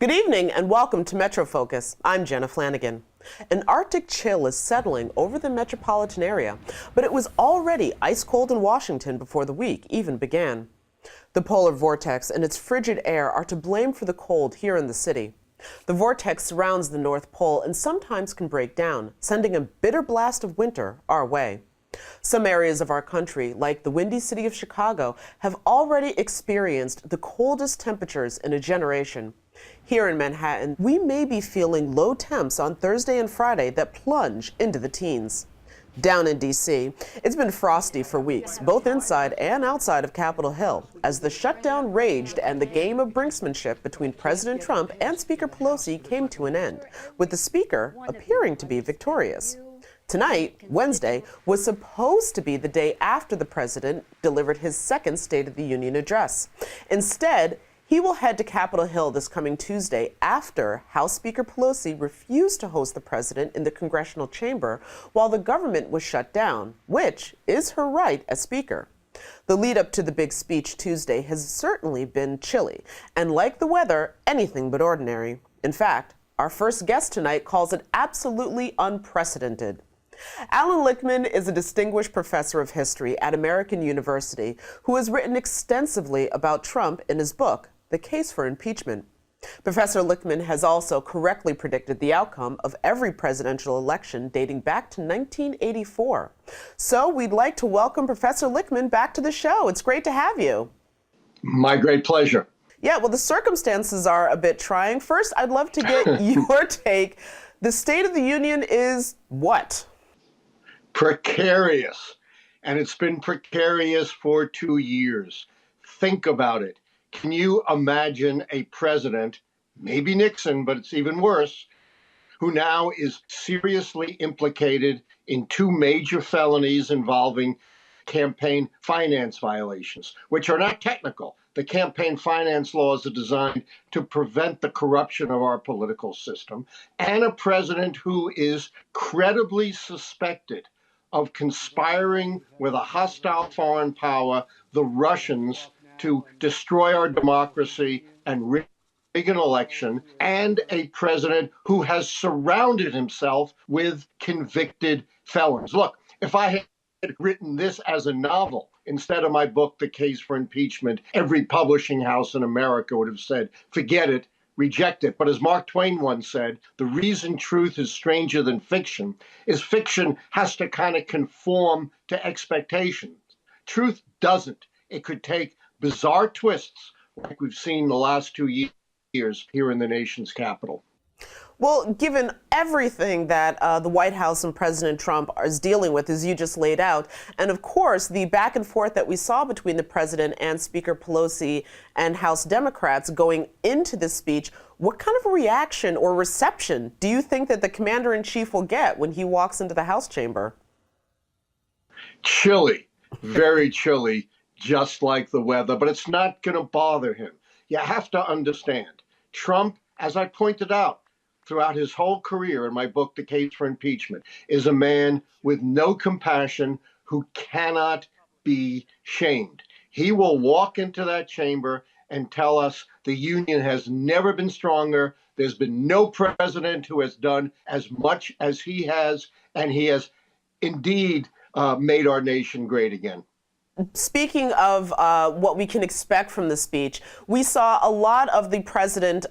Good evening and welcome to Metro Focus. I'm Jenna Flanagan. An Arctic chill is settling over the metropolitan area, but it was already ice cold in Washington before the week even began. The polar vortex and its frigid air are to blame for the cold here in the city. The vortex surrounds the North Pole and sometimes can break down, sending a bitter blast of winter our way. Some areas of our country, like the windy city of Chicago, have already experienced the coldest temperatures in a generation. Here in Manhattan, we may be feeling low temps on Thursday and Friday that plunge into the teens. Down in D.C., it's been frosty for weeks, both inside and outside of Capitol Hill, as the shutdown raged and the game of brinksmanship between President Trump and Speaker Pelosi came to an end, with the Speaker appearing to be victorious. Tonight, Wednesday, was supposed to be the day after the president delivered his second State of the Union address. Instead, he will head to Capitol Hill this coming Tuesday after House Speaker Pelosi refused to host the president in the congressional chamber while the government was shut down, which is her right as Speaker. The lead up to the big speech Tuesday has certainly been chilly, and like the weather, anything but ordinary. In fact, our first guest tonight calls it absolutely unprecedented. Alan Lichtman is a distinguished professor of history at American University who has written extensively about Trump in his book, The Case for Impeachment. Professor Lichtman has also correctly predicted the outcome of every presidential election dating back to 1984. So we'd like to welcome Professor Lichtman back to the show. It's great to have you. My great pleasure. Yeah, well, the circumstances are a bit trying. First, I'd love to get your take. The State of the Union is what? Precarious. And it's been precarious for 2 years. Think about it. Can you imagine a president, maybe Nixon, but it's even worse, who now is seriously implicated in two major felonies involving campaign finance violations, which are not technical. The campaign finance laws are designed to prevent the corruption of our political system, and a president who is credibly suspected of conspiring with a hostile foreign power, the Russians, to destroy our democracy and rig an election, and a president who has surrounded himself with convicted felons. Look, if I had written this as a novel instead of my book, The Case for Impeachment, every publishing house in America would have said, forget it, reject it. But as Mark Twain once said, the reason truth is stranger than fiction is fiction has to kind of conform to expectations. Truth doesn't. It could take bizarre twists like we've seen the last 2 years here in the nation's capital. Well, given everything that the White House and President Trump is dealing with, as you just laid out, and of course, the back and forth that we saw between the president and Speaker Pelosi and House Democrats going into this speech, what kind of a reaction or reception do you think that the commander-in-chief will get when he walks into the House chamber? Chilly, very chilly, just like the weather, but it's not going to bother him. You have to understand, Trump, as I pointed out, throughout his whole career in my book, The Case for Impeachment, is a man with no compassion who cannot be shamed. He will walk into that chamber and tell us the union has never been stronger. There's been no president who has done as much as he has, and he has indeed made our nation great again. Speaking of what we can expect from the speech, we saw a lot of the president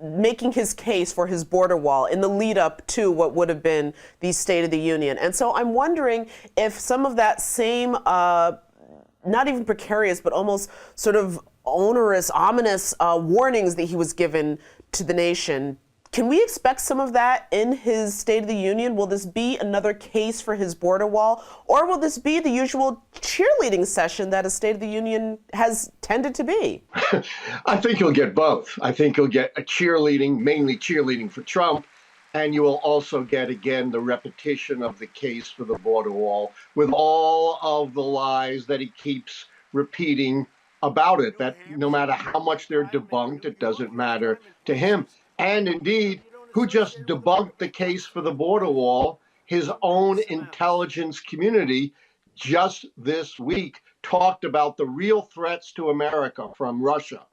making his case for his border wall in the lead up to what would have been the State of the Union. And so I'm wondering if some of that same, not even precarious, but almost sort of onerous, ominous warnings that he was given to the nation, can we expect some of that in his State of the Union? Will this be another case for his border wall? Or will this be the usual cheerleading session that a State of the Union has tended to be? I think you'll get both. I think you'll get a cheerleading, mainly cheerleading for Trump, and you will also get, again, the repetition of the case for the border wall with all of the lies that he keeps repeating about it, that no matter how much they're debunked, it doesn't matter to him. And indeed, who just debunked the case for the border wall? His own intelligence community just this week talked about the real threats to America from Russia,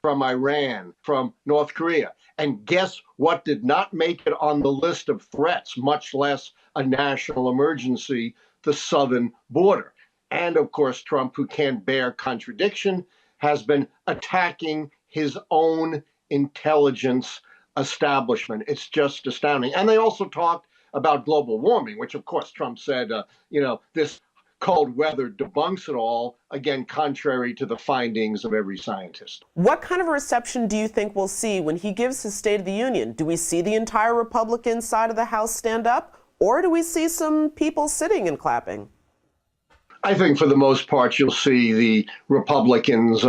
from Iran, from North Korea. And guess what did not make it on the list of threats, much less a national emergency? The southern border. And of course, Trump, who can't bear contradiction, has been attacking his own intelligence establishment. It's just astounding. And they also talked about global warming, which of course Trump said, this cold weather debunks it all, again, contrary to the findings of every scientist. What kind of a reception do you think we'll see when he gives his State of the Union? Do we see the entire Republican side of the House stand up, or do we see some people sitting and clapping? I think for the most part, you'll see the Republicans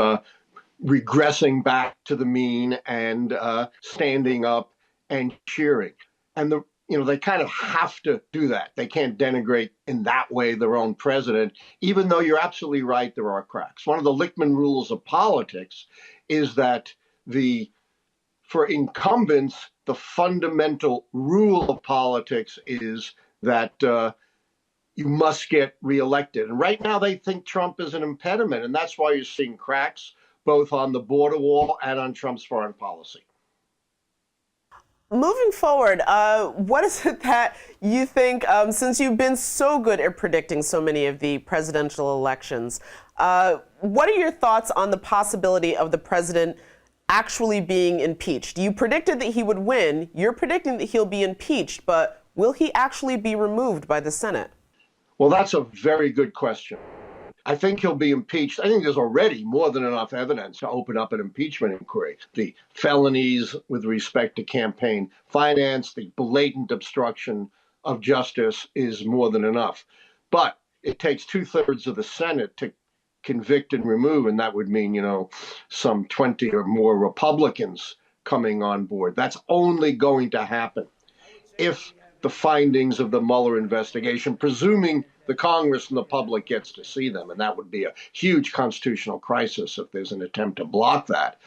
regressing back to the mean and standing up and cheering. And they kind of have to do that. They can't denigrate in that way their own president, even though you're absolutely right, there are cracks. One of the Lichtman rules of politics is that for incumbents, the fundamental rule of politics is that you must get reelected. And right now they think Trump is an impediment, and that's why you're seeing cracks both on the border wall and on Trump's foreign policy. Moving forward, what is it that you think, since you've been so good at predicting so many of the presidential elections, what are your thoughts on the possibility of the president actually being impeached? You predicted that he would win. You're predicting that he'll be impeached, but will he actually be removed by the Senate? Well, that's a very good question. I think he'll be impeached. I think there's already more than enough evidence to open up an impeachment inquiry. The felonies with respect to campaign finance, the blatant obstruction of justice is more than enough. But it takes 2/3 of the Senate to convict and remove, and that would mean, some 20 or more Republicans coming on board. That's only going to happen if the findings of the Mueller investigation, presuming the Congress and the public gets to see them, and that would be a huge constitutional crisis if there's an attempt to block that.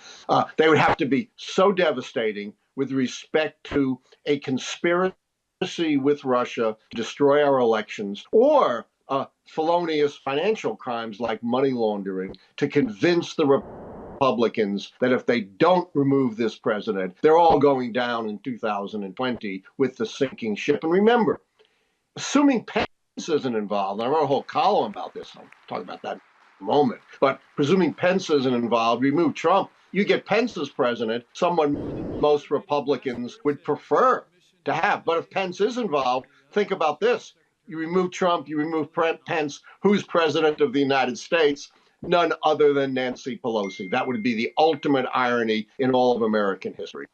They would have to be so devastating with respect to a conspiracy with Russia to destroy our elections, or felonious financial crimes like money laundering, to convince the Republicans that if they don't remove this president, they're all going down in 2020 with the sinking ship. And remember, assuming Pence isn't involved, and I wrote a whole column about this, I'll talk about that in a moment, but presuming Pence isn't involved, remove Trump, you get Pence as president, someone most Republicans would prefer to have. But if Pence is involved, think about this. You remove Trump, you remove Pence, who's president of the United States? None other than Nancy Pelosi. That would be the ultimate irony in all of American history.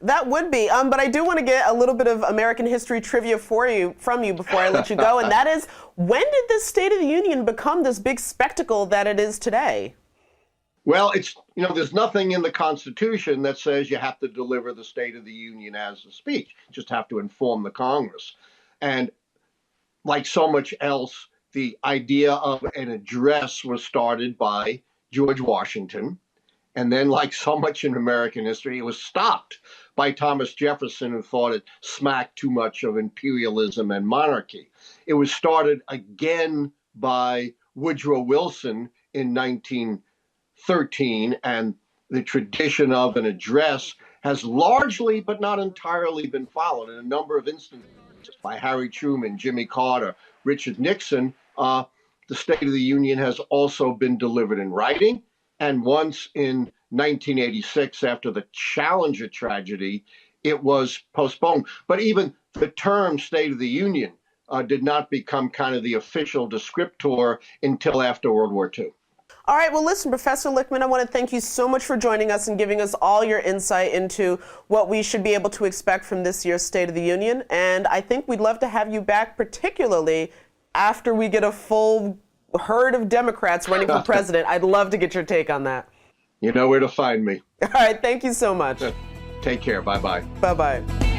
That would be, but I do want to get a little bit of American history trivia from you before I let you go, and that is, when did this State of the Union become this big spectacle that it is today? Well, there's nothing in the Constitution that says you have to deliver the State of the Union as a speech. You just have to inform the Congress. And like so much else, the idea of an address was started by George Washington. And then, like so much in American history, it was stopped by Thomas Jefferson, who thought it smacked too much of imperialism and monarchy. It was started again by Woodrow Wilson in 1913, and the tradition of an address has largely, but not entirely, been followed in a number of instances by Harry Truman, Jimmy Carter, Richard Nixon. The State of the Union has also been delivered in writing. And once in 1986, after the Challenger tragedy, it was postponed. But even the term State of the Union did not become kind of the official descriptor until after World War II. All right, well, listen, Professor Lichtman, I want to thank you so much for joining us and giving us all your insight into what we should be able to expect from this year's State of the Union. And I think we'd love to have you back, particularly after we get a full herd of Democrats running for president. I'd love to get your take on that. You know where to find me. All right, thank you so much. Take care. Bye-bye. Bye-bye.